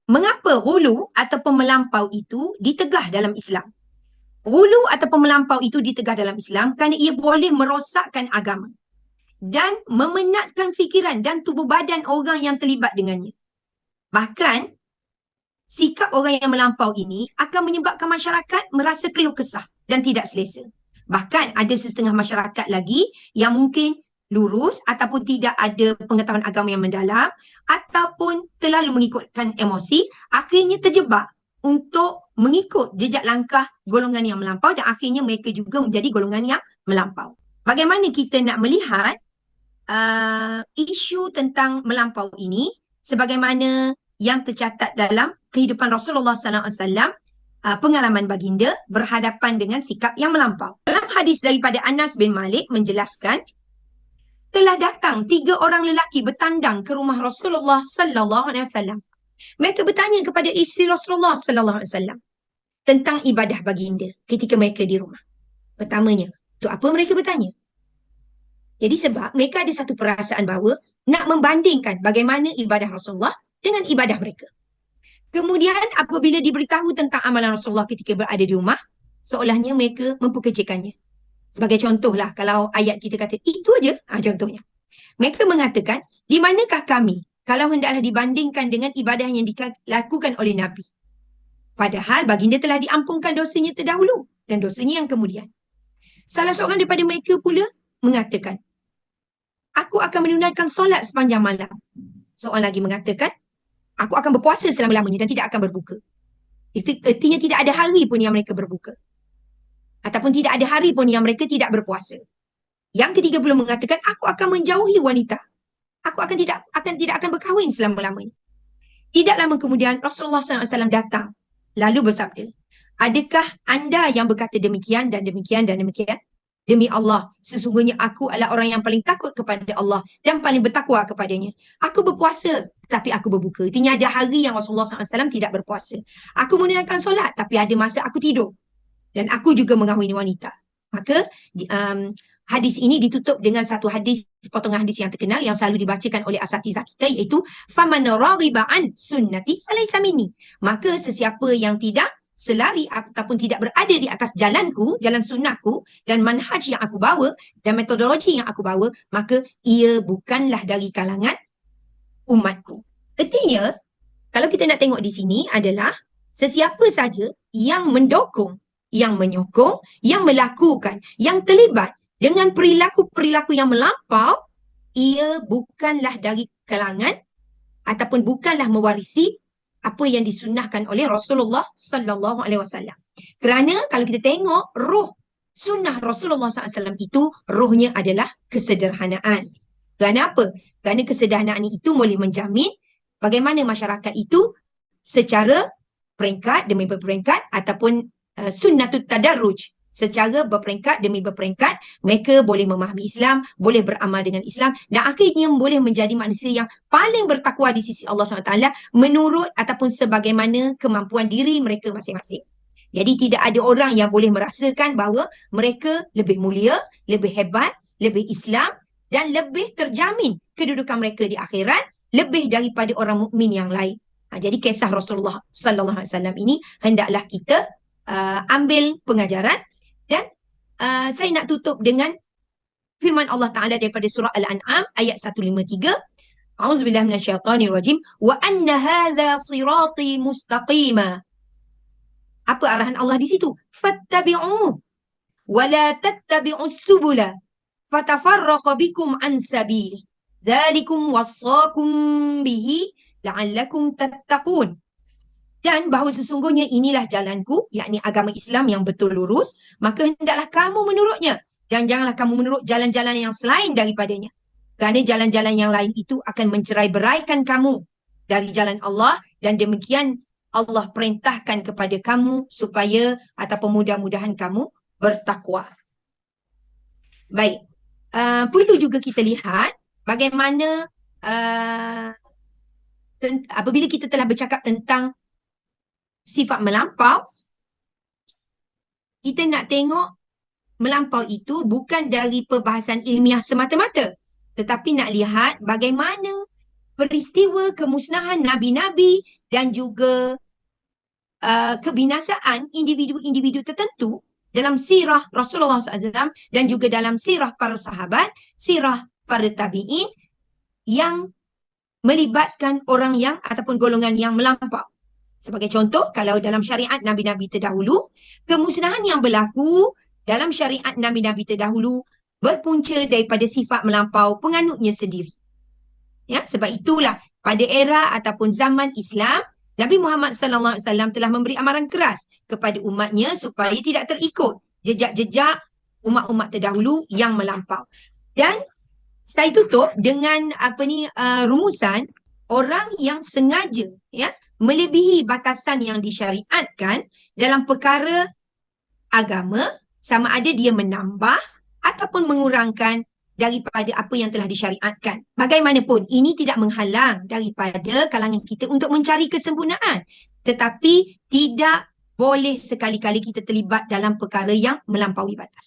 Mengapa ghulu ataupun melampau itu ditegah dalam Islam? Ghulu ataupun melampau itu ditegah dalam Islam kerana ia boleh merosakkan agama dan memenatkan fikiran dan tubuh badan orang yang terlibat dengannya. Bahkan, sikap orang yang melampau ini akan menyebabkan masyarakat merasa keluh kesah dan tidak selesa. Bahkan ada setengah masyarakat lagi yang mungkin lurus ataupun tidak ada pengetahuan agama yang mendalam ataupun terlalu mengikutkan emosi, akhirnya terjebak untuk mengikut jejak langkah golongan yang melampau dan akhirnya mereka juga menjadi golongan yang melampau. Bagaimana kita nak melihat isu tentang melampau ini sebagaimana yang tercatat dalam kehidupan Rasulullah SAW, pengalaman baginda berhadapan dengan sikap yang melampau. Dalam hadis daripada Anas bin Malik menjelaskan, telah datang 3 orang lelaki bertandang ke rumah Rasulullah SAW. Mereka bertanya kepada isteri Rasulullah SAW tentang ibadah baginda ketika mereka di rumah. Pertamanya, untuk apa mereka bertanya? Jadi sebab mereka ada satu perasaan bahawa nak membandingkan bagaimana ibadah Rasulullah dengan ibadah mereka. Kemudian apabila diberitahu tentang amalan Rasulullah ketika berada di rumah, seolahnya mereka memperkecilkannya. Sebagai contohlah, kalau ayat kita kata, itu aja, contohnya. Mereka mengatakan, di manakah kami kalau hendaklah dibandingkan dengan ibadah yang dilakukan oleh Nabi? Padahal baginda telah diampunkan dosanya terdahulu dan dosanya yang kemudian. Salah seorang daripada mereka pula mengatakan, aku akan menunaikan solat sepanjang malam. Seorang lagi mengatakan, aku akan berpuasa selama-lamanya dan tidak akan berbuka. Artinya tidak ada hari pun yang mereka berbuka. Ataupun tidak ada hari pun yang mereka tidak berpuasa. Yang ketiga pula mengatakan, aku akan menjauhi wanita. Aku tidak akan berkahwin selama-lamanya. Tidak lama kemudian Rasulullah SAW datang. Lalu bersabda, adakah anda yang berkata demikian dan demikian dan demikian? Demi Allah, sesungguhnya aku adalah orang yang paling takut kepada Allah dan paling bertakwa kepadanya. Aku berpuasa, tapi aku berbuka. Artinya ada hari yang Rasulullah SAW tidak berpuasa. Aku menunaikan solat, tapi ada masa aku tidur. Dan aku juga mengahwini wanita. Maka hadis ini ditutup dengan satu hadis, potongan hadis yang terkenal yang selalu dibacakan oleh asatizah kita, iaitu faman raghiba an sunnati falaysa minni. Maka sesiapa yang tidak selari ataupun tidak berada di atas jalanku, jalan sunnahku dan manhaj yang aku bawa dan metodologi yang aku bawa, maka ia bukanlah dari kalangan umatku. Artinya, kalau kita nak tengok di sini adalah sesiapa saja yang mendukung, yang menyokong, yang melakukan, yang terlibat dengan perilaku-perilaku yang melampau, ia bukanlah dari kalangan ataupun bukanlah mewarisi apa yang disunnahkan oleh Rasulullah sallallahu alaihi wasallam. Kerana kalau kita tengok roh sunnah Rasulullah SAW itu, rohnya adalah kesederhanaan. Kerana apa? Kerana kesederhanaan itu boleh menjamin bagaimana masyarakat itu secara peringkat demi berperingkat ataupun sunnatut tadarruj, secara berperingkat demi berperingkat, mereka boleh memahami Islam, boleh beramal dengan Islam dan akhirnya boleh menjadi manusia yang paling bertakwa di sisi Allah SWT menurut ataupun sebagaimana kemampuan diri mereka masing-masing. Jadi tidak ada orang yang boleh merasakan bahawa mereka lebih mulia, lebih hebat, lebih Islam dan lebih terjamin kedudukan mereka di akhirat lebih daripada orang mukmin yang lain. Jadi kisah Rasulullah sallallahu alaihi wasallam ini hendaklah kita ambil pengajaran dan saya nak tutup dengan firman Allah Taala daripada surah Al-An'am ayat 153. A'udzubillahi minasyaitonirrajim. Wa anna hadza sirati mustaqima. Apa arahan Allah di situ? Fattabi'u wa la tattabi'us subula fatafarraqa bikum an sabili. Dzalikum wassakum bihi la'allakum tattaqun. Dan bahawa sesungguhnya inilah jalanku, yakni agama Islam yang betul lurus, maka hendaklah kamu menurutnya. Dan janganlah kamu menurut jalan-jalan yang selain daripadanya. Kerana jalan-jalan yang lain itu akan mencerai-beraikan kamu dari jalan Allah, dan demikian Allah perintahkan kepada kamu supaya ataupun mudah-mudahan kamu bertakwa. Baik, perlu juga kita lihat bagaimana apabila kita telah bercakap tentang sifat melampau, kita nak tengok melampau itu bukan dari perbahasan ilmiah semata-mata, tetapi nak lihat bagaimana peristiwa kemusnahan Nabi-Nabi dan juga kebinasaan individu-individu tertentu dalam sirah Rasulullah SAW dan juga dalam sirah para sahabat, sirah para tabi'in yang melibatkan orang yang ataupun golongan yang melampau. Sebagai contoh, kalau dalam syariat Nabi-Nabi terdahulu, kemusnahan yang berlaku dalam syariat Nabi-Nabi terdahulu berpunca daripada sifat melampau penganutnya sendiri. Ya, sebab itulah pada era ataupun zaman Islam, Nabi Muhammad SAW telah memberi amaran keras kepada umatnya supaya tidak terikut jejak-jejak umat-umat terdahulu yang melampau. Dan saya tutup dengan rumusan orang yang sengaja melebihi batasan yang disyariatkan dalam perkara agama, sama ada dia menambah ataupun mengurangkan daripada apa yang telah disyariatkan. Bagaimanapun, ini tidak menghalang daripada kalangan kita untuk mencari kesempurnaan. Tetapi tidak boleh sekali-kali kita terlibat dalam perkara yang melampaui batas.